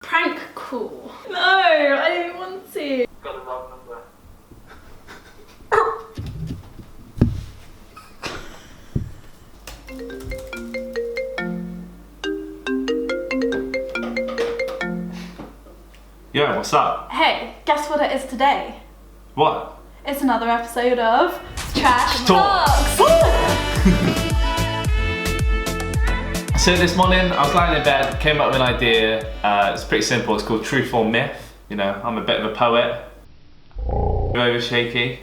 Prank call. No, I didn't want to. Got the wrong number. Yo, what's up? Hey, guess what it is today? What? It's another episode of Trash Talk. Talks. So this morning I was lying in bed, came up with an idea. It's pretty simple. It's called Truth or Myth. You know, I'm a bit of a poet. Over shaky.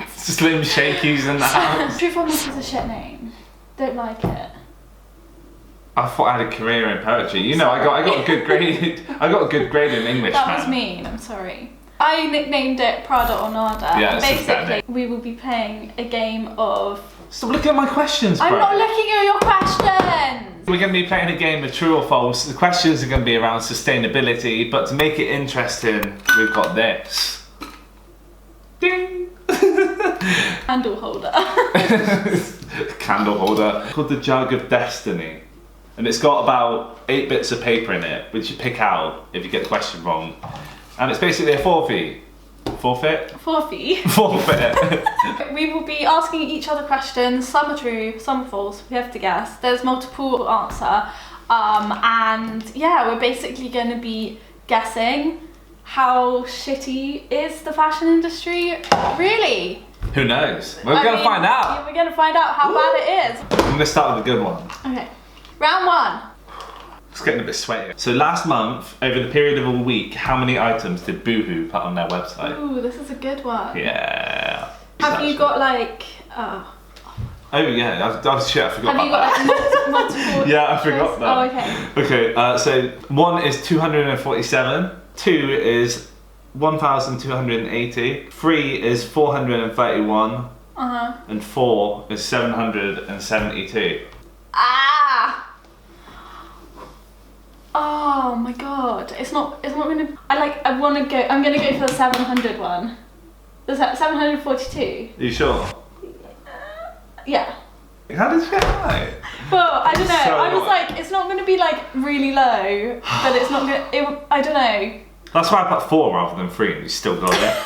Slim Shaky's in the house. Truth or Myth is a shit name. Don't like it. I thought I had a career in poetry. You know, I got a good grade. I got a good grade in English. That man. was mean, I'm sorry. I nicknamed it Prada or Nada. Yeah, and it's just that basically, we will be playing a game of... Stop looking at my questions, bro. I'm not looking at your questions! We're going to be playing a game of true or false. The questions are going to be around sustainability, but to make it interesting, we've got this. Ding! Candle holder. Candle holder called the Jug of Destiny, and it's got about 8 bits of paper in it, which you pick out if you get the question wrong, and it's basically a forfeit. Forfeit. Forfeit. We will be asking each other questions. Some are true, some are false. We have to guess. There's multiple answer, and yeah, we're basically going to be guessing how shitty is the fashion industry. Really? Who knows? We're going to find out. Yeah, we're going to find out how bad it is. I'm going to start with a good one. Okay, round one. It's getting a bit sweaty. So last month, over the period of a week, how many items did Boohoo put on their website? Ooh, this is a good one. Yeah. Have you got like... Oh yeah, shit, I forgot Have you about got like multiple... Yeah, I forgot that. Oh, okay. Okay, so 1 is 247, 2 is 1,280, 3 is 431, and 4 is 772. Ah! Oh my god, it's not gonna... I'm gonna go for the 700 one. The 742? Are you sure? Yeah. How did you get that right? Well, I don't know, So I was what? like, it's not gonna be like really low, but it's not gonna, I don't know. That's why I put 4 rather than 3 and you still got it.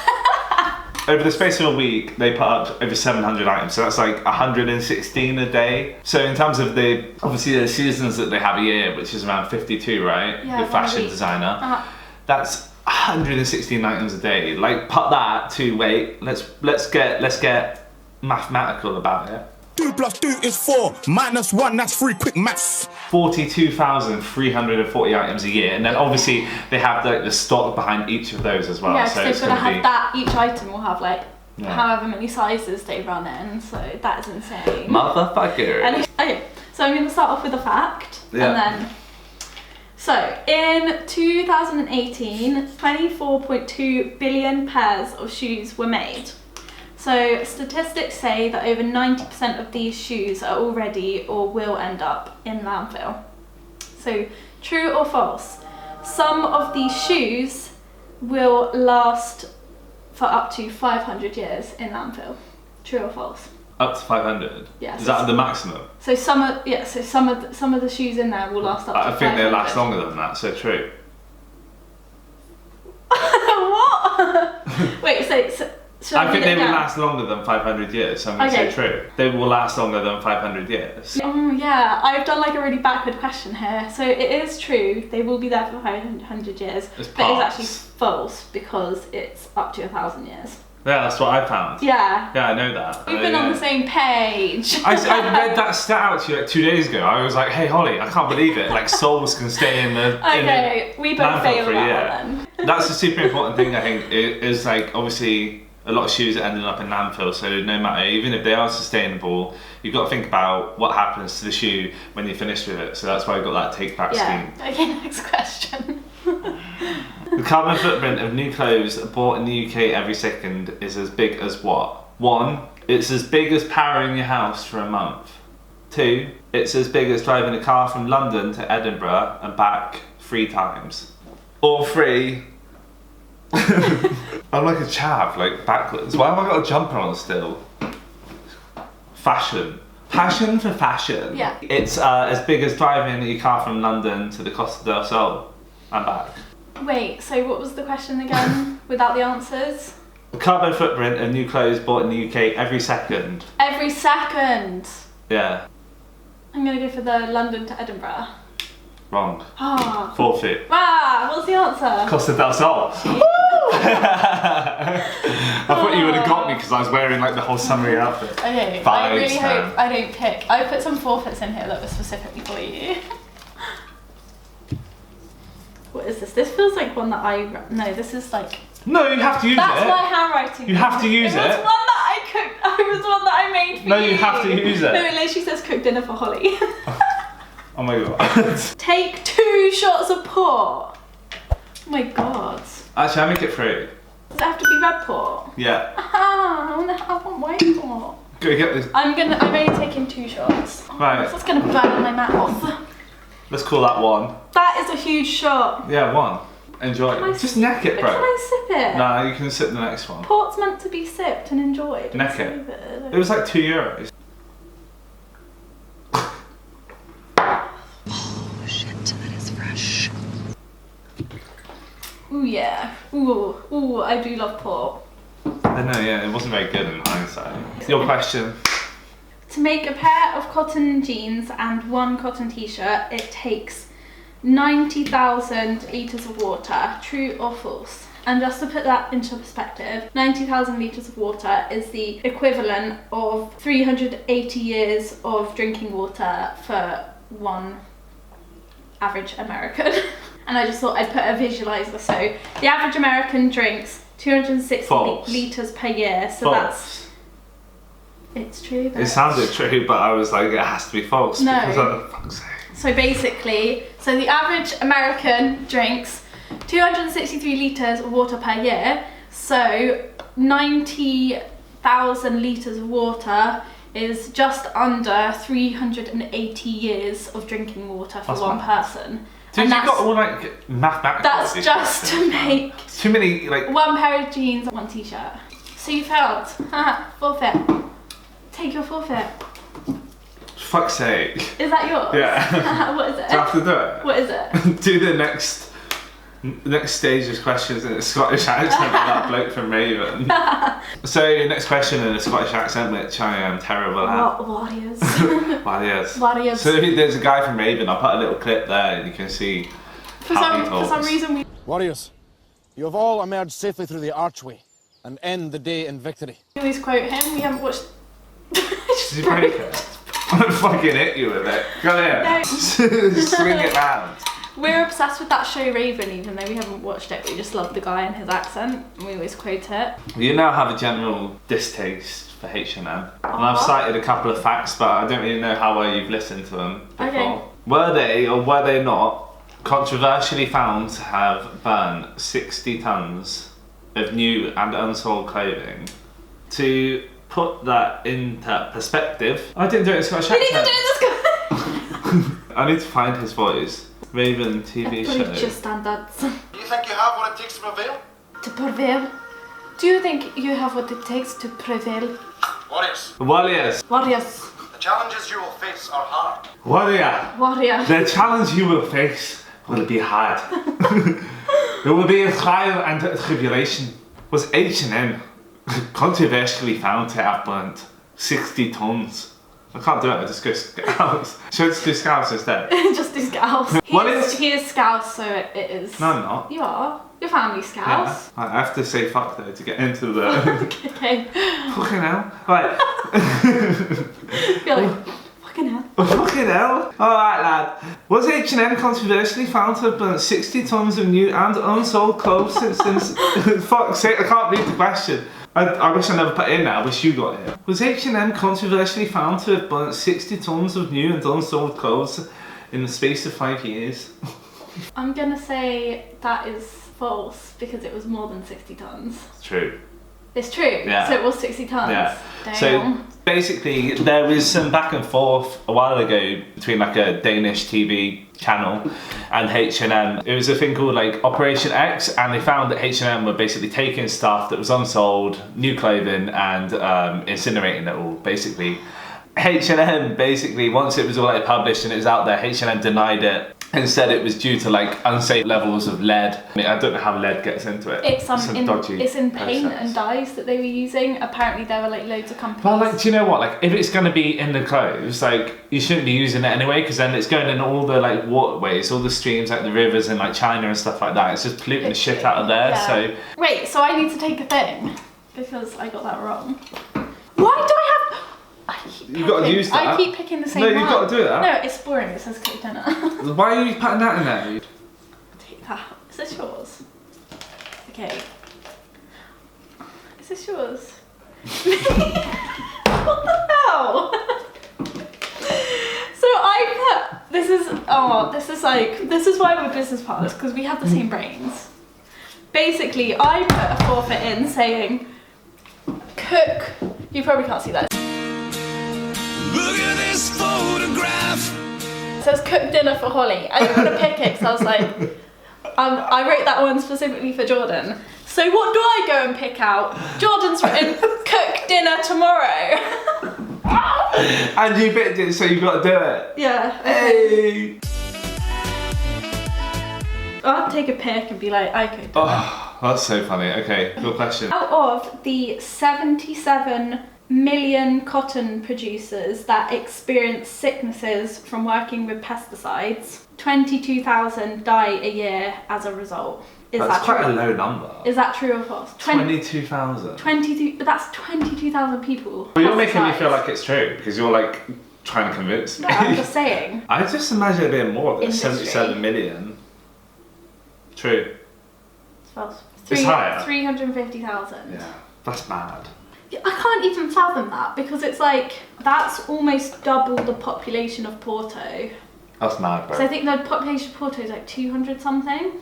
Over the space of a week, they put up over 700 items, so that's like 116 a day. So in terms of obviously the seasons that they have a year, which is around 52, right? Yeah, With fashion designer. That's 116 items a day. Like, put that to, wait, let's get mathematical about it. 2 + 2 is 4, -1, that's 3, quick maths. 42,340 items a year, and then obviously they have the stock behind each of those as well. Yeah, so because it's they're gonna gonna have that, each item will have like Yeah. however many sizes they run in, so that is insane. Motherfucker. And okay, so I'm gonna start off with a fact, Yeah. and then... So, in 2018, 24.2 billion pairs of shoes were made. So, statistics say that over 90% of these shoes are already or will end up in landfill. So, true or false? Some of these shoes will last for up to 500 years in landfill. True or false? Up to 500? Yeah. Is that the maximum? So some of the shoes in there will last up to 500. I think they last longer than that, so true. What? Wait, so should I think they read it will down? last longer than 500 years, so I'm going to Okay. say true. They will last longer than 500 years. Oh yeah, I've done like a really backward question here. So it is true, they will be there for 500 years, It's but it's parts. actually false because it's up to 1,000 years. Yeah, that's what I found. Yeah. Yeah, I know that. We've been on the same page. I read that stat out to you like 2 days ago. I was like, hey Holly, I can't believe it. Like, souls can stay in the Okay, we both landfill failed for a that year. one then. That's a super important thing, I think, is like, obviously, a lot of shoes are ending up in landfill, so no matter, even if they are sustainable, you've got to think about what happens to the shoe when you're finished with it. So that's why I got that take back Yeah. scheme. Okay, next question. The carbon footprint of new clothes bought in the UK every second is as big as what? 1, it's as big as powering your house for a month. 2, it's as big as driving a car from London to Edinburgh and back 3 times. Or 3, I'm like a chav, like backwards. Why have I got a jumper on still? Fashion. Passion for fashion. Yeah. It's as big as driving your car from London to the Costa del Sol. I'm back. Wait, so what was the question again without the answers? The carbon footprint of new clothes bought in the UK every second. Every second. Yeah. I'm gonna go for the London to Edinburgh. Wrong. Ah. Forfeit. Wow, what's the answer? Costa del Sol. I thought you would have got me because I was wearing like the whole summery outfit. Okay, I really hope I don't pick. I put some forfeits in here that were specifically for you. What is this? This feels like one that no, this is like... No, you have to use That's it. my handwriting. You have to use it. It was one that I cooked. It was one that I made for No, you. you have to use it. No, it literally says cook dinner for Holly. Oh my god. Take 2 shots of port. Oh my god. Actually, I make it through. Does it have to be red port? Yeah. Ah, I want white port. Go get this. I'm only taking 2 shots. Right. That's gonna burn in my mouth. Let's call that one. That is a huge shot. Yeah, one. Enjoy. Just neck it, bro. Can I sip it? Nah, you can sip the next one. Port's meant to be sipped and enjoyed. Neck it. It was like €2. Oh shit, that is fresh. Ooh yeah. Ooh, I do love port. I know, yeah, it wasn't very good in hindsight. Your question. To make a pair of cotton jeans and 1 cotton t-shirt, it takes 90,000 litres of water. True or false? And just to put that into perspective, 90,000 litres of water is the equivalent of 380 years of drinking water for one average American. And I just thought I'd put a visualizer. So the average American drinks 260 litres per year. So false. It's true. It sounded true, but I was like, it has to be false. No. Because of fuck's sake. So basically, the average American drinks 263 litres of water per year. So 90,000 litres of water is just under 380 years of drinking water for one person. Dude, and you got all like mathematical. That's just to make too many like 1 pair of jeans, 1 t-shirt. So you failed. Forfeit. Take your forfeit. Fuck's sake. Is that yours? Yeah. What is it? Do I have to do it? What is it? Do the next stage of questions in a Scottish accent with that bloke from Raven. So next question in a Scottish accent, which I am terrible at. Warriors. Warriors. Warriors. So there's a guy from Raven. I'll put a little clip there and you can see For how he talks. some reason we... Warriors, you have all emerged safely through the archway and end the day in victory. We always quote him. We haven't watched... Did you break it? I'm gonna fucking hit you with it. Come here. No. Swing it round. We're obsessed with that show Raven, even though we haven't watched it. We just love the guy and his accent. And we always quote it. You now have a general distaste for H&M. And I've cited a couple of facts, but I don't really know how well you've listened to them before. Okay. Were they, or were they not, controversially found to have burnt 60 tonnes of new and unsold clothing? To put that into perspective, I didn't do it in Scottish accent. We need to do this guy! I need to find his voice. Raven TV Breach your show. standards. Do you think you have what it takes to prevail? To prevail. Do you think you have what it takes to prevail? Warriors, Warriors. Warriors. the challenges you will face are hard. Warrior. Warrior. The challenge you will face will be hard. There will be a trial and a tribulation. Was H&M controversially found to have burnt 60 tonnes? I can't do it, I just go Scouse. Should I just do Scouse instead? Just do Scouse. He is Scouse, so it is. No, I'm not. You are. Your family's Scouse. Yeah. I have to say fuck though to get into the... Okay. Fucking hell. Right. You're like, fucking hell. Fucking hell. Alright lad. Was H&M controversially found to have burnt 60 tonnes of new and unsold clothes since fuck's sake, I can't read the question. I wish I never put it in there, I wish you got it. Was H&M controversially found to have burnt 60 tonnes of new and unsold clothes in the space of 5 years? I'm gonna say that is false because it was more than 60 tonnes. It's true. It's true. Yeah. So it was 60 tonnes. Yeah. Damn. So basically, there was some back and forth a while ago between like a Danish TV channel and H&M. It was a thing called like Operation X, and they found that H&M were basically taking stuff that was unsold, new clothing, and incinerating it all. Basically, H&M basically once it was all like published and it was out there, H&M denied it. Instead, it was due to like unsafe levels of lead. I mean, I don't know how lead gets into it. It's dodgy it's in paint process. and dyes that they were using. Apparently, there were like loads of companies. Well, like, do you know what? Like, if it's going to be in the clothes, like, you shouldn't be using it anyway, because then it's going in all the like waterways, all the streams, like the rivers in like China and stuff like that. It's just polluting the shit out of there. Yeah. So Wait, so I need to take a thing because I got that wrong. Why do I have? You've got to use that. I keep picking the same No, one. you've got to do that. No, it's boring. It says cook dinner. Why are you putting that in there? Take that. Is this yours? Okay. Is this yours? What the hell? So I put this is why we're business partners, because we have the same brains. Basically, I put a forfeit in saying cook. You probably can't see that. Look at this photograph. It says cook dinner for Holly. I didn't want to pick it because I was like, I wrote that one specifically for Jordan. So what do I go and pick out? Jordan's written cook dinner tomorrow. And you picked it, so you've got to do it. Yeah. Hey! I'll take a pic and be like, I could. Oh, that's so funny. Okay, good question. Out of the 77 million cotton producers that experience sicknesses from working with pesticides, 22,000 die a year as a result. Is That's that quite true? a low number. Is that true or false? 22,000. 22, but that's 22,000 people. Well, you're making me Pesticides. feel like it's true because you're like trying to convince me. No, I'm just saying. I just imagine it being more than Industry. 77 million. True. It's false. It's higher. 350,000. Yeah, that's mad. Yeah, I can't even fathom that because it's like, that's almost double the population of Porto. That's mad, bro. So I think the population of Porto is like 200 something.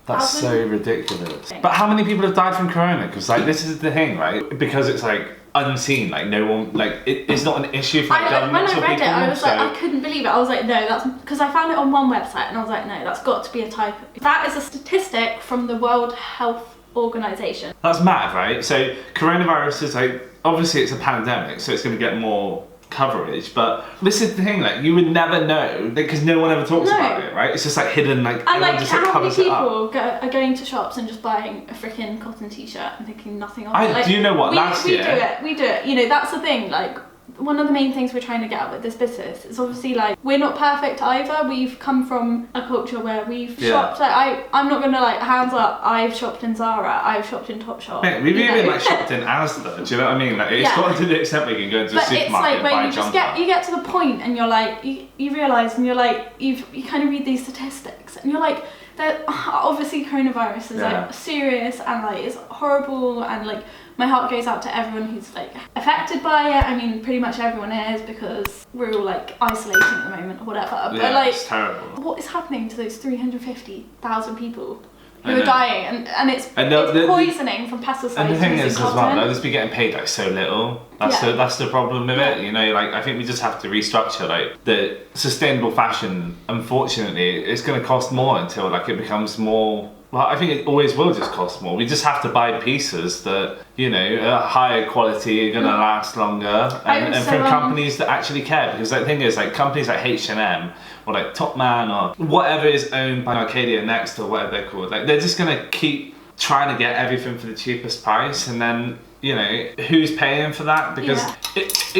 That's so thousand. ridiculous. But how many people have died from corona? Because like this is the thing, right? Because it's like unseen, like no one, like it's not an issue for When governments I or read people. it, I was so like, I couldn't believe it. I was like, no, that's because I found it on one website and I was like, no, that's got to be a typo. That is a statistic from the World Health Organization. that's mad, right? So coronavirus is like obviously it's a pandemic, so it's going to get more coverage. But this is the thing, like you would never know because no one ever talks No. about it, right? It's just like hidden, like And everyone like, just like how many covers it up. people are going to shops and just buying a freaking cotton t-shirt and thinking nothing of it? Like, do you know what, last we year- we do it. You know, that's the thing. Like, one of the main things we're trying to get at with this business is obviously like we're not perfect either. We've come from a culture where we've shopped. Like, I'm not gonna like hands up. I've shopped in Zara. I've shopped in Topshop. Mate, we've you even know? like shopped in Asda. Do you know what I mean? Like it's Yeah. gotten to the extent where you can go into a But it's supermarket like and when buy you a just jumper. you get to the point and you're like you realise and you're like you kind of read these statistics and you're like that obviously coronavirus is Yeah. like serious and like it's horrible and like my heart goes out to everyone who's like affected by it. I mean pretty much everyone is because we're all like isolating at the moment or whatever. Yeah, But like it's terrible. what is happening to those 350,000 people I who are know. dying and it's And the- poisoning from pesticides And the thing using is as well, cotton. they'll just be getting paid like so little. Yeah. That's the problem with it. Yeah. You know, like I think we just have to restructure like the sustainable fashion. Unfortunately, it's going to cost more until like it becomes more. Well, I think it always will just cost more. We just have to buy pieces that you know are higher quality, are going to last longer, and Also, from companies that actually care. Because the thing is, like companies like H&M or like Topman or whatever is owned by Arcadia Next or whatever they're called, like they're just going to keep trying to get everything for the cheapest price, and then you know who's paying for that? Because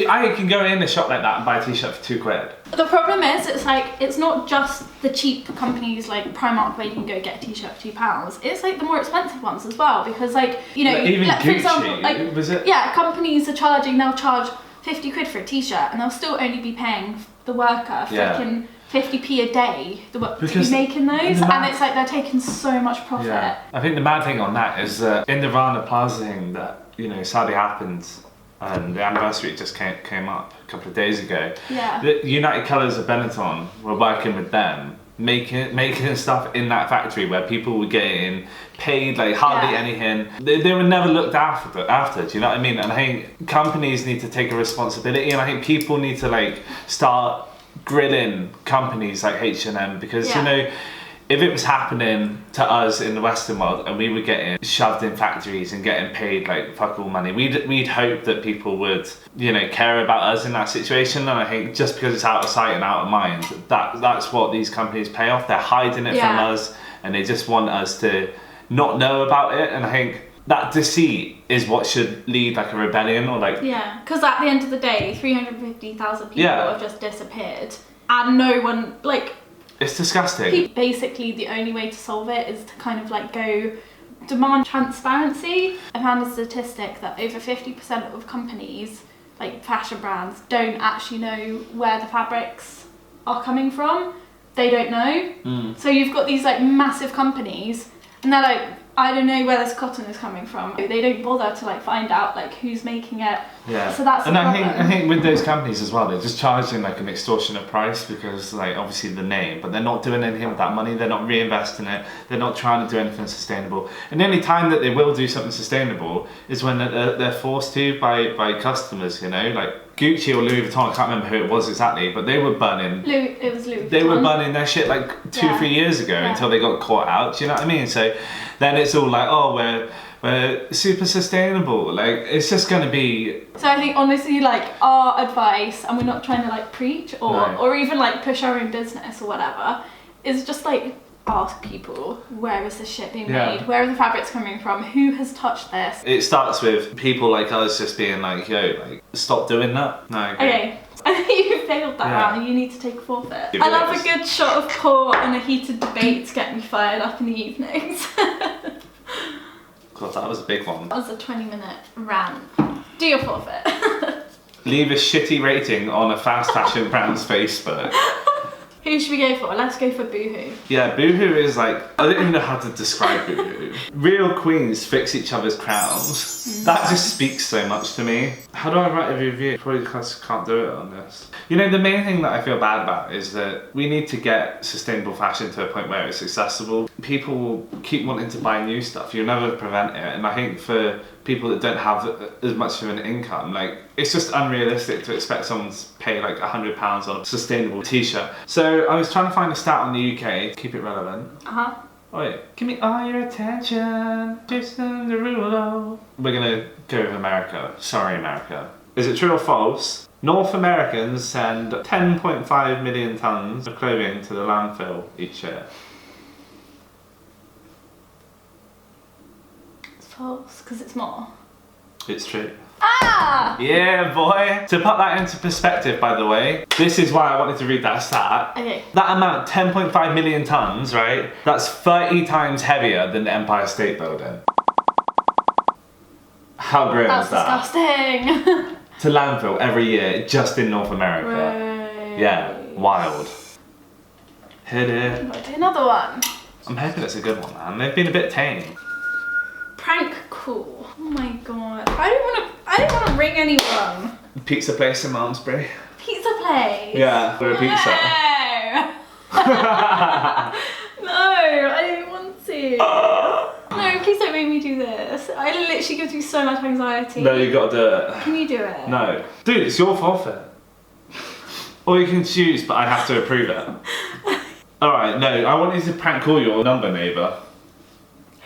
I can go in a shop like that and buy a t-shirt for £2. The problem is, it's like, it's not just the cheap companies like Primark where you can go get a t-shirt for £2. It's like the more expensive ones as well because like, you know, Like, even like, for Gucci, example, like, was it? yeah, companies are they'll charge 50 quid for a t-shirt and they'll still only be paying the worker Yeah. freaking 50p a day to be Because making those the and it's like they're taking so much profit. Yeah, I think the mad thing on that is in the Rana Plaza thing that you know sadly happened, and the anniversary just came up a couple of days ago. Yeah. The United Colours of Bennetton were working with them, making stuff in that factory where people were getting paid like hardly Yeah. anything. They were never looked after. Do you know what I mean? And I think companies need to take a responsibility, and I think people need to like start grilling companies like H&M because Yeah. you know. if it was happening to us in the Western world and we were getting shoved in factories and getting paid like fuck all money, we'd hope that people would, you know, care about us in that situation. And I think just because it's out of sight and out of mind, that's what these companies pay off. They're hiding it from us, and they just want us to not know about it. And I think that deceit is what should lead like a rebellion, or like because at the end of the day, 350,000 people have just disappeared, and no one like. It's disgusting. Basically, the only way to solve it is to kind of like go demand transparency. I found a statistic that over 50% of companies, like fashion brands, don't actually know where the fabrics are coming from. They don't know. So you've got these like massive companies, and they're like, I don't know where this cotton is coming from. They don't bother to like find out like who's making it. Yeah. So that's the problem. I think with those companies as well, they're just charging like an extortionate price because like obviously the name, but they're not doing anything with that money. They're not reinvesting it. They're not trying to do anything sustainable. And the only time that they will do something sustainable is when they're forced to by customers. You know, like Gucci or Louis Vuitton. I can't remember who it was exactly, but they were burning. It was Louis Vuitton. They were burning their shit like 2-3 years ago until they got caught out. Do you know what I mean? So then it's all like, oh, we're super sustainable. Like, it's just going to be... So I think honestly, like, our advice, and we're not trying to like preach or even like push our own business or whatever, is just like ask people, where is this shit being made? Where are the fabrics coming from? Who has touched this? It starts with people like us just being like, yo, like, stop doing that. No, okay. I think you failed that round and you need to take a forfeit. I love a good shot of port and a heated debate to get me fired up in the evenings. God, that was a big one. That was a 20-minute rant. Do your forfeit. Leave a shitty rating on a fast fashion brand's Facebook. Who should we go for? Let's go for Boohoo. Yeah, Boohoo is like, I don't even know how to describe Boohoo. Real queens fix each other's crowns. That just speaks so much to me. How do I write a review? Probably because I can't do it on this. You know, the main thing that I feel bad about is that we need to get sustainable fashion to a point where it's accessible. People will keep wanting to buy new stuff. You'll never prevent it. And I think for people that don't have as much of an income, like, it's just unrealistic to expect someone to pay like £100 on a sustainable t-shirt. So I was trying to find a stat on the UK, keep it relevant. Wait, give me all your attention, Jason Derulo. We're gonna go with America. Sorry, America. Is it true or false? North Americans send 10.5 million tons of clothing to the landfill each year. It's false, because it's more. It's true. Ah! Yeah, boy. To put that into perspective, by the way, this is why I wanted to read that stat. Okay. That amount, 10.5 million tons, right? That's 30 times heavier than the Empire State Building. How grim is that? That's disgusting. To landfill every year, just in North America. Right. Yeah, wild. Hit it. Do another one. I'm hoping it's a good one, man. They've been a bit tame. Prank call. Oh my god. I don't want to ring anyone. Pizza place in Malmesbury. Pizza place. Yeah, we're a pizza. No, I don't want to. No, please don't make me do this. It literally gives me so much anxiety. No, you gotta do it. Can you do it? No. Dude, it's your forfeit. Or you can choose, but I have to approve it. Alright, no, I want you to prank call your number neighbour.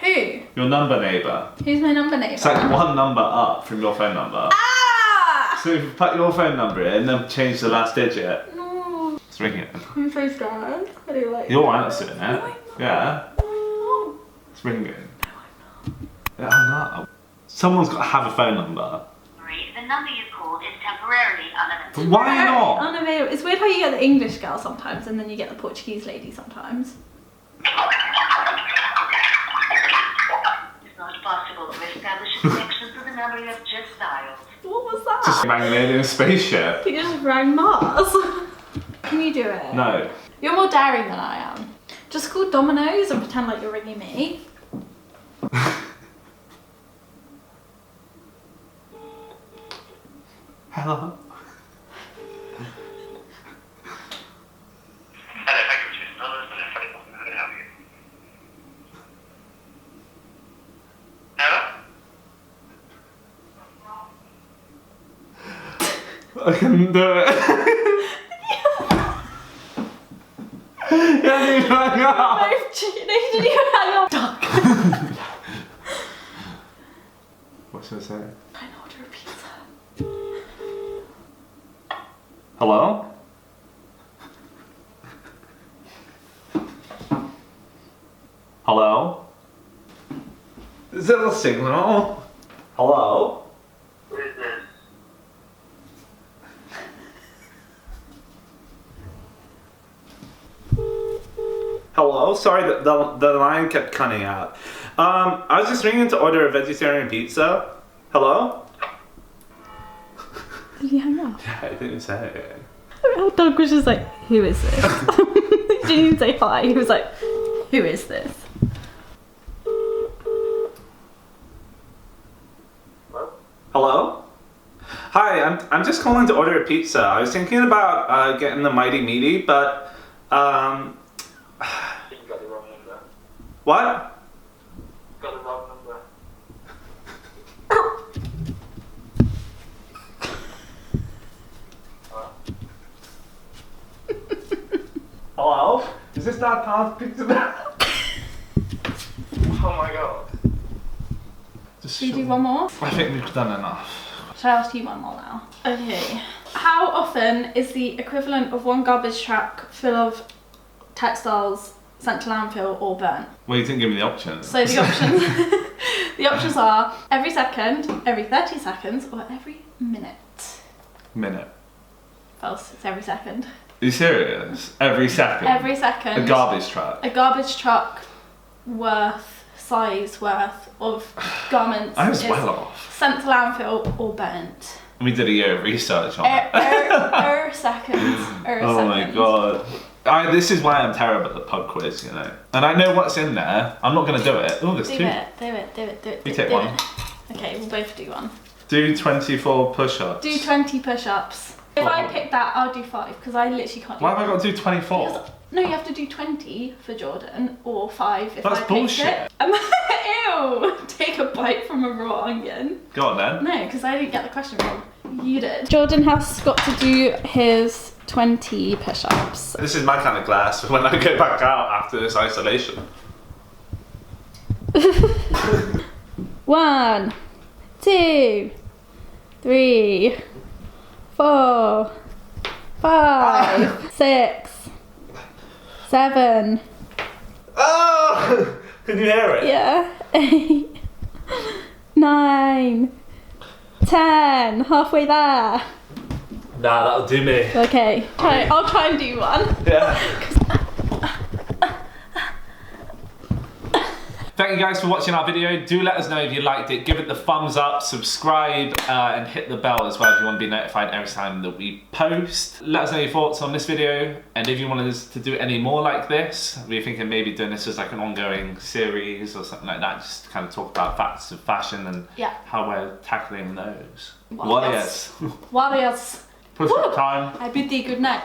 Who? Your number neighbour. Who's my number neighbour? It's like one number up from your phone number. Ah! So if you put your phone number in, then change the last digit. No. Let's ring it. I'm so scared. I don't like You're answering it. No, Yeah. no. Let's ring it. Yeah, I'm not. Someone's got to have a phone number. The number you called is temporarily unavailable. Why not? Unavailable. It's weird how you get the English girl sometimes and then you get the Portuguese lady sometimes. It's not possible to establish a connection to the number you have just dialed. What was that? Just rang an alien spaceship. You just rang Mars. Can you do it? No. You're more daring than I am. Just call Domino's and pretend like you're ringing me. Hello. I can do it. Yeah, didn't even hang up. No, you didn't even hang up. Duck. What should I say? Try and order a pizza. Hello? Hello? Is it a signal? Hello? Who is this? Hello? Sorry, the line kept cutting out. I was just ringing to order a vegetarian pizza. Hello? Did he hang up? Yeah, I didn't say it. Our dog was just like, who is this? He didn't even say hi. He was like, who is this? Hello? Hi, I'm just calling to order a pizza. I was thinking about getting the Mighty Meaty, but You got the wrong number. what? Got the wrong number. Hello? Is this not Tom's Pizza? Oh my god. Should we do one more? I think we've done enough. Shall I ask you one more now? Okay. How often is the equivalent of one garbage truck full of textiles sent to landfill or burnt? Well, you didn't give me the options. So the options, the options are every second, every 30 seconds, or every minute. Minute. False. It's every second. Are you serious? Every second? Every second. A garbage truck? A garbage truck size worth of garments I was is well off. sent to landfill or burnt. We did a year of research on it. Seconds. Oh my god. This is why I'm terrible at the pub quiz, you know. And I know what's in there. I'm not going to do it. Oh, there's Do two. it. You take one. Okay, we'll both do one. Do 24 push-ups. Do 20 push-ups. If I pick that, I'll do 5 because I literally can't do Why have I one. got to do 24? Because- No, you have to do 20 for Jordan or 5 if That's I picked bullshit. it. Ew! Take a bite from a raw onion. Go on then. No, because I didn't get the question wrong. You did. Jordan has got to do his 20 push-ups. This is my kind of glass for when I go back out after this isolation. 1, 2, 3, 4, 5, 6, 7. Oh! Can you hear it? Yeah. 8, 9, 10. Halfway there. Nah, that'll do me. Okay. I'll try and do one. Yeah. Thank you guys for watching our video. Do let us know if you liked it. Give it the thumbs up, subscribe, and hit the bell as well if you want to be notified every time that we post. Let us know your thoughts on this video, and if you wanted us to do any more like this, we're thinking maybe doing this as like an ongoing series or something like that, just to kind of talk about facts of fashion and how we're tackling those. Warriors. Push-up time. I bid thee good night.